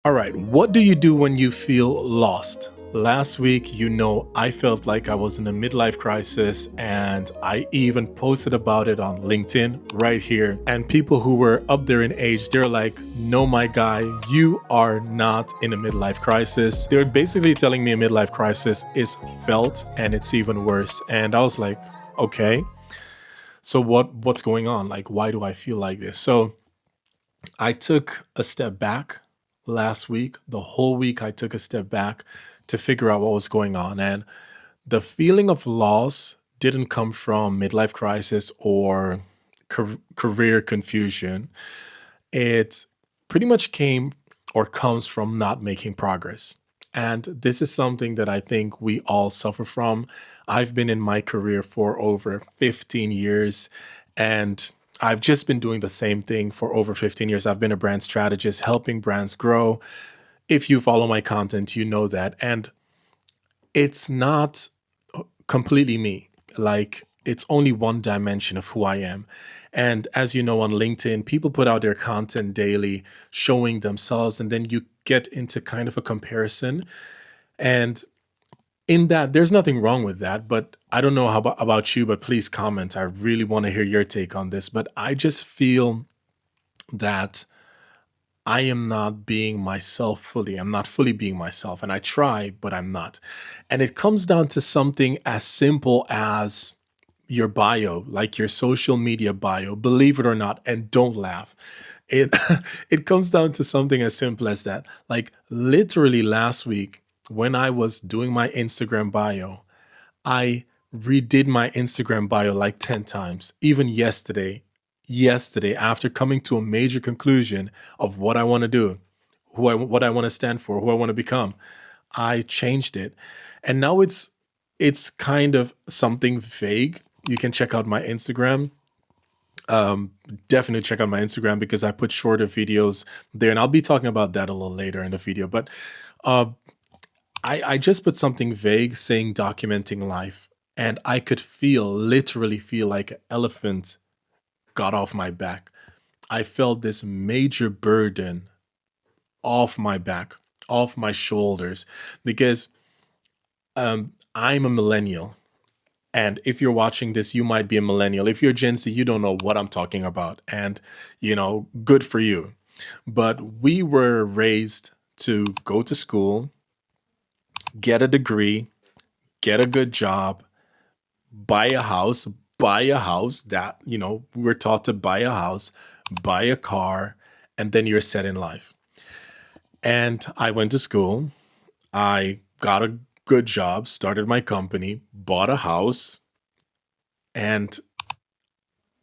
All right, what do you do when you feel lost? Last week, I felt like I was in a midlife crisis, and I even posted about it on LinkedIn right here. And people who were up there in age, they're like, no, my guy, you are not in a midlife crisis. They're basically telling me a midlife crisis is felt and it's even worse. And I was like, okay, so what's going on? Like, why do I feel like this? So I took a step back last week. The whole week, I took a step back to figure out what was going on. And the feeling of loss didn't come from midlife crisis or career confusion. It pretty much came or comes from not making progress. And this is something that I think we all suffer from. I've been in my career for over 15 years, and I've just been doing the same thing for over 15 years. I've been a brand strategist, helping brands grow. If you follow my content, you know that. And it's not completely me. Like, it's only one dimension of who I am. And as you know, on LinkedIn, people put out their content daily, showing themselves, and then you get into kind of a comparison. And in that, there's nothing wrong with that. But I don't know about you, but please comment. I really want to hear your take on this. But I just feel that I am not being myself fully. I'm not fully being myself. And I try, but I'm not. And it comes down to something as simple as your bio, like your social media bio, believe it or not, and don't laugh. It it comes down to something as simple as that. Like literally last week when I was doing my Instagram bio, I redid my Instagram bio like 10 times. Even yesterday after coming to a major conclusion of what I want to do, what I want to stand for, who I want to become, I changed it. And now it's kind of something vague. You can check out my Instagram. Um, Definitely check out my Instagram because I put shorter videos there, and I'll be talking about that a little later in the video. But uh, I just put something vague saying documenting life, and I could literally feel like an elephant got off my back. I felt this major burden off my back, off my shoulders, because I'm a millennial. And if you're watching this, you might be a millennial. If you're Gen Z, you don't know what I'm talking about. And, good for you. But we were raised to go to school, get a degree, get a good job, buy a house, that, we're taught to buy a house, buy a car, and then you're set in life. And I went to school, I got a good job, started my company, bought a house, and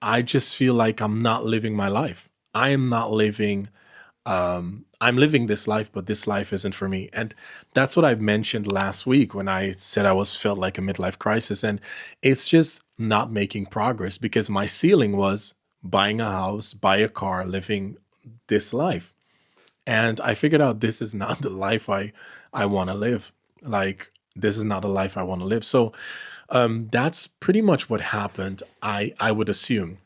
I just feel like I'm not living my life. I am not living I'm living this life, but this life isn't for me. And that's what I mentioned last week when I said I was felt like a midlife crisis. And it's just not making progress because my ceiling was buying a house, buy a car, living this life. And I figured out this is not the life I want to live. Like, this is not a life I want to live. So that's pretty much what happened. I would assume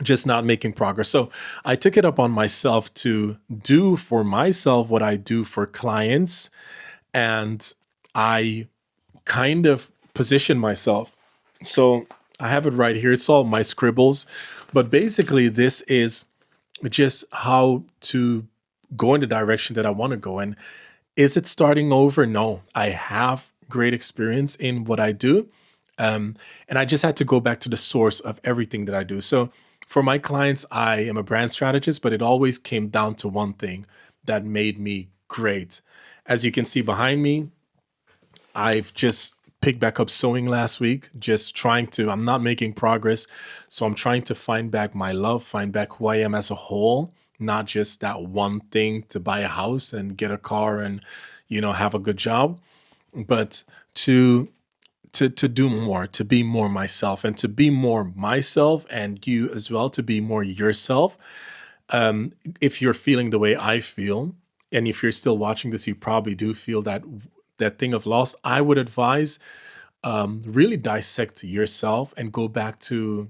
just not making progress. So I took it up on myself to do for myself what I do for clients. And I kind of position myself. So I have it right here. It's all my scribbles. But basically, this is just how to go in the direction that I want to go. And is it starting over? No, I have great experience in what I do. And I just had to go back to the source of everything that I do. So for my clients, I am a brand strategist, but it always came down to one thing that made me great. As you can see behind me, I've just picked back up sewing last week, just I'm not making progress. So I'm trying to find back my love, find back who I am as a whole, not just that one thing to buy a house and get a car and, have a good job, but to to do more, to be more myself, and to be more myself, and you as well to be more yourself. If you're feeling the way I feel, and if you're still watching this, you probably do feel that thing of loss. I would advise really dissect yourself and go back to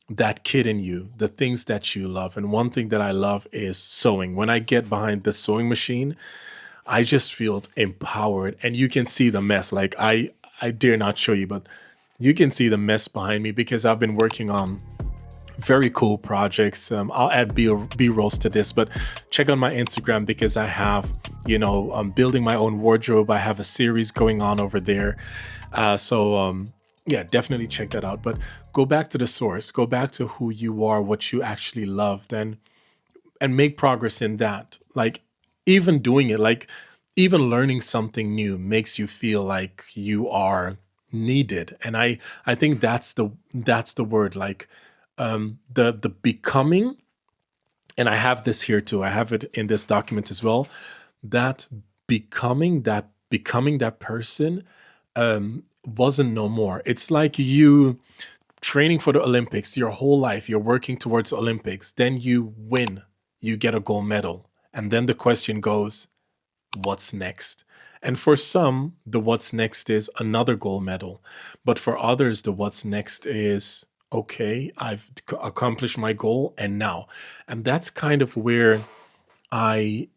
that kid in you, the things that you love. And one thing that I love is sewing. When I get behind the sewing machine, I just feel empowered. And you can see the mess. Like I dare not show you, but you can see the mess behind me because I've been working on very cool projects. I'll add B rolls to this, but check out my Instagram because I have, I'm building my own wardrobe. I have a series going on over there. Yeah, definitely check that out. But go back to the source, go back to who you are, what you actually love, then and make progress in that. Like even doing it, like even learning something new makes you feel like you are needed. And I think that's the word. Like the becoming, and I have this here too. I have it in this document as well. That becoming that person wasn't no more. It's like you training for the Olympics your whole life, you're working towards Olympics, then you win, you get a gold medal. And then the question goes, what's next? And for some, the what's next is another gold medal. But for others, the what's next is, okay, I've accomplished my goal and now. And that's kind of where I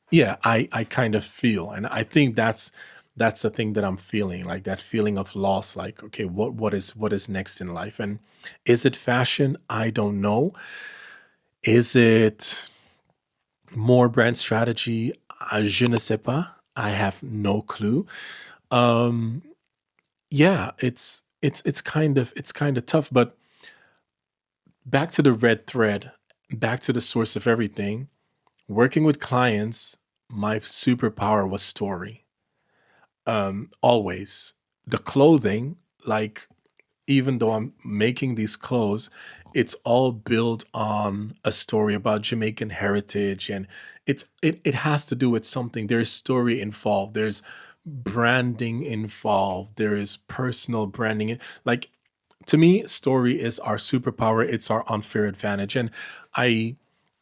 kind of feel. And I think that's the thing that I'm feeling, like that feeling of loss, like, okay, what is next in life? And is it fashion? I don't know. Is it more brand strategy? Je ne sais pas. I have no clue. Um, yeah, it's kind of tough, but back to the red thread, back to the source of everything. Working with clients, my superpower was story. Always. The clothing, like even though I'm making these clothes, it's all built on a story about Jamaican heritage, and it has to do with something. There's story involved. There's branding involved. There is personal branding. Like to me, story is our superpower. It's our unfair advantage, and I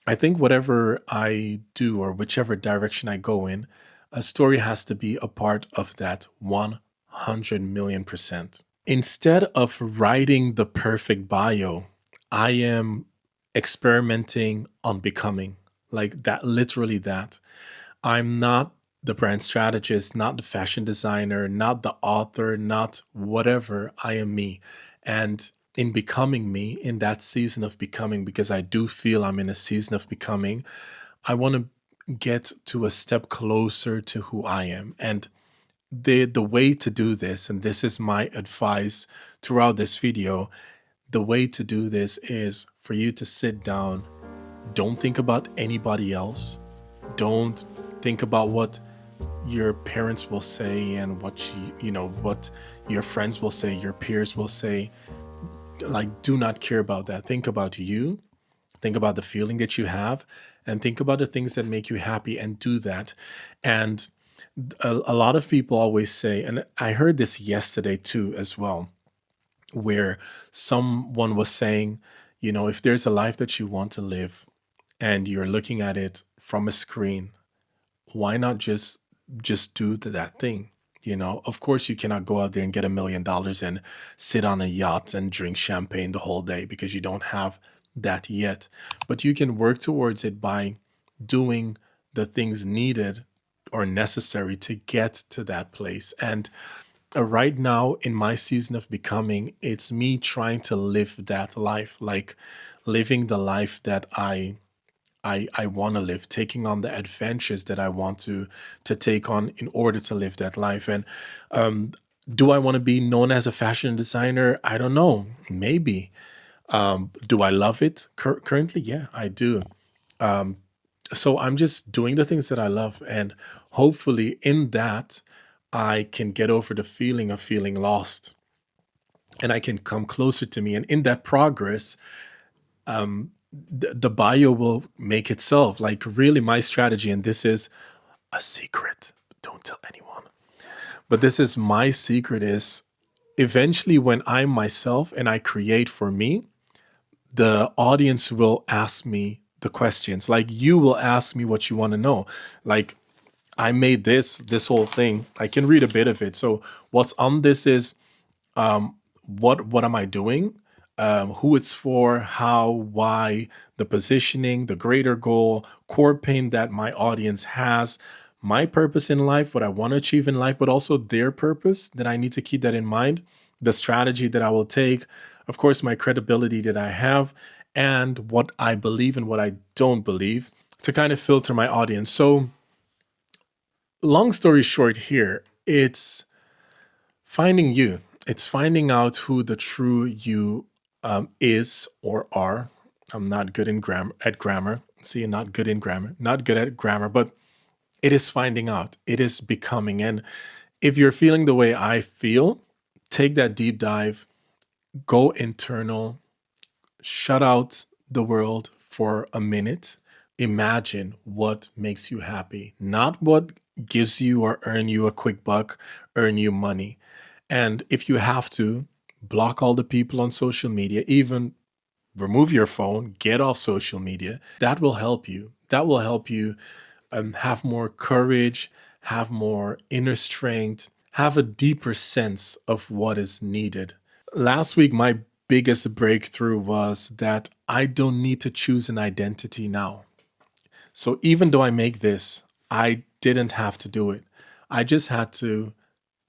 I think whatever I do or whichever direction I go in, a story has to be a part of that 100 million percent. Instead of writing the perfect bio, I am experimenting on becoming, like that, literally that. I'm not the brand strategist, not the fashion designer, not the author, not whatever. I am me. And in becoming me, in that season of becoming, because I do feel I'm in a season of becoming, I want to get to a step closer to who I am. And the way to do this, and this is my advice throughout this video, the way to do this is for you to sit down. Don't think about anybody else. Don't think about what your parents will say and what your friends will say, your peers will say. Like, do not care about that. Think about you. Think about the feeling that you have, and think about the things that make you happy, and do that. And a lot of people always say, and I heard this yesterday too as well, where someone was saying, if there's a life that you want to live and you're looking at it from a screen, why not just do that thing? Of course you cannot go out there and get $1 million and sit on a yacht and drink champagne the whole day, because you don't have that yet. But you can work towards it by doing the things needed or necessary to get to that place. And right now in my season of becoming, it's me trying to live that life, like living the life that I want to live, taking on the adventures that I want to take on in order to live that life. And um, do I want to be known as a fashion designer? I don't know. Maybe. Do I love it currently? Yeah, I do. So I'm just doing the things that I love, and hopefully in that I can get over the feeling of feeling lost, and I can come closer to me. And in that progress, the bio will make itself. Like really, my strategy, and this is a secret. Don't tell anyone. But this is my secret: is eventually when I'm myself and I create for me, the audience will ask me the questions. Like you will ask me what you want to know. Like I made this whole thing. I can read a bit of it. So what's on this is what am I doing? who it's for, how, why, the positioning, the greater goal, core pain that my audience has, my purpose in life, what I want to achieve in life, but also their purpose, that I need to keep that in mind, the strategy that I will take, of course, my credibility that I have, and what I believe and what I don't believe to kind of filter my audience. So, long story short, here, it's finding you. It's finding out who the true you is or are. I'm not good in grammar. See, not good in grammar, not good at grammar, but it is finding out. It is becoming. And if you're feeling the way I feel, take that deep dive, go internal, shut out the world for a minute. Imagine what makes you happy, not what gives you or earn you a quick buck, earn you money. And if you have to, block all the people on social media, even remove your phone, get off social media. That will help you. That will help you have more courage, have more inner strength, have a deeper sense of what is needed. Last week, my biggest breakthrough was that I don't need to choose an identity now. So even though I make this, I didn't have to do it. I just had to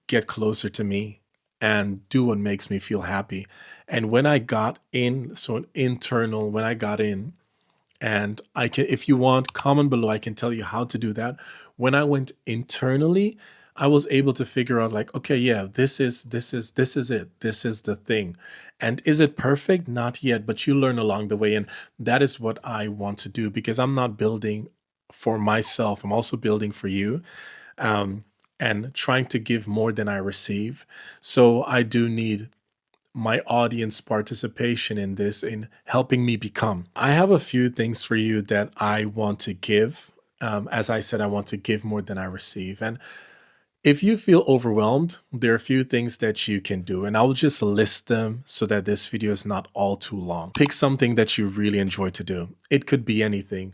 get closer to me and do what makes me feel happy. And when I got in, so internal, when I got in, and I can, if you want, comment below, I can tell you how to do that. When I went internally, I was able to figure out like, okay, yeah, this is it. This is the thing. And is it perfect? Not yet, but you learn along the way. And that is what I want to do, because I'm not building for myself. I'm also building for you. And trying to give more than I receive. So I do need my audience participation in this, in helping me become. I have a few things for you that I want to give. As I said, I want to give more than I receive. And if you feel overwhelmed, there are a few things that you can do, and I'll just list them so that this video is not all too long. Pick something that you really enjoy to do. It could be anything.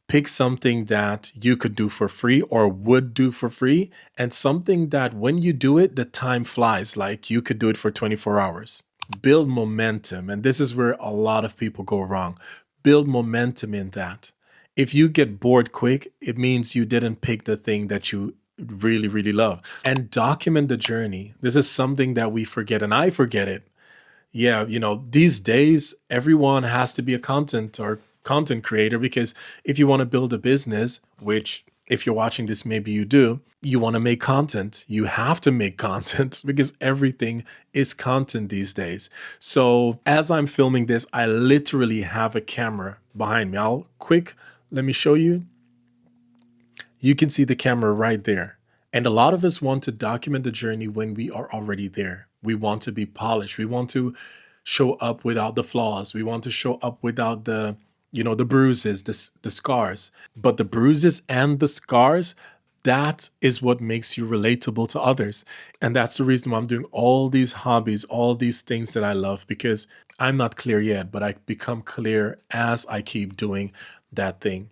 Pick something that you could do for free or would do for free, and something that when you do it, the time flies, like you could do it for 24 hours. Build momentum, and this is where a lot of people go wrong. Build momentum in that. If you get bored quick, it means you didn't pick the thing that you really, really love. And document the journey. This is something that we forget, and I forget it. Yeah, these days, everyone has to be a content creator, because if you want to build a business, which if you're watching this, maybe you do, you want to make content. You have to make content because everything is content these days. So as I'm filming this, I literally have a camera behind me. Let me show you. You can see the camera right there. And a lot of us want to document the journey when we are already there. We want to be polished. We want to show up without the flaws. We want to show up without the bruises, the scars. But the bruises and the scars, that is what makes you relatable to others. And that's the reason why I'm doing all these hobbies, all these things that I love, because I'm not clear yet, but I become clear as I keep doing that thing.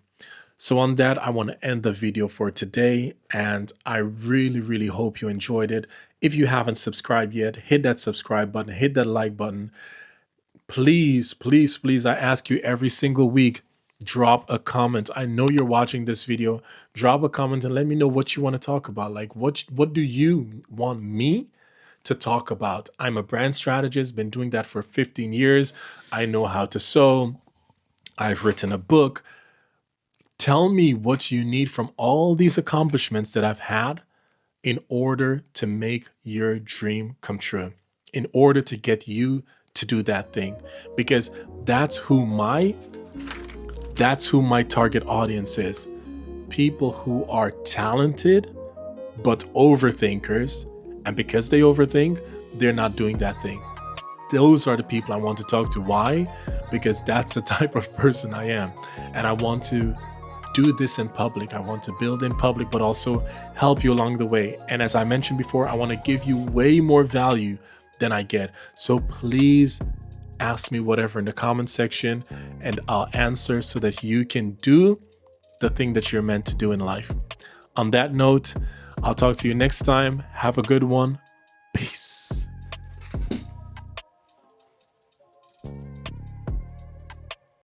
So on that, I want to end the video for today, and I really, really hope you enjoyed it. If you haven't subscribed yet, hit that subscribe button, hit that like button. Please, please, please, I ask you every single week, drop a comment. I know you're watching this video. Drop a comment and let me know what you want to talk about. Like, what do you want me to talk about? I'm a brand strategist, been doing that for 15 years. I know how to sew. I've written a book. Tell me what you need from all these accomplishments that I've had in order to make your dream come true, in order to get you to do that thing, because that's who my target audience is. People who are talented but overthinkers, and because they overthink, they're not doing that thing. Those are the people I want to talk to. Why? Because that's the type of person I am, and I want to do this in public. I want to build in public, but also help you along the way. And as I mentioned before, I want to give you way more value than I get. So please ask me whatever in the comment section, and I'll answer so that you can do the thing that you're meant to do in life. On that note, I'll talk to you next time. Have a good one. Peace.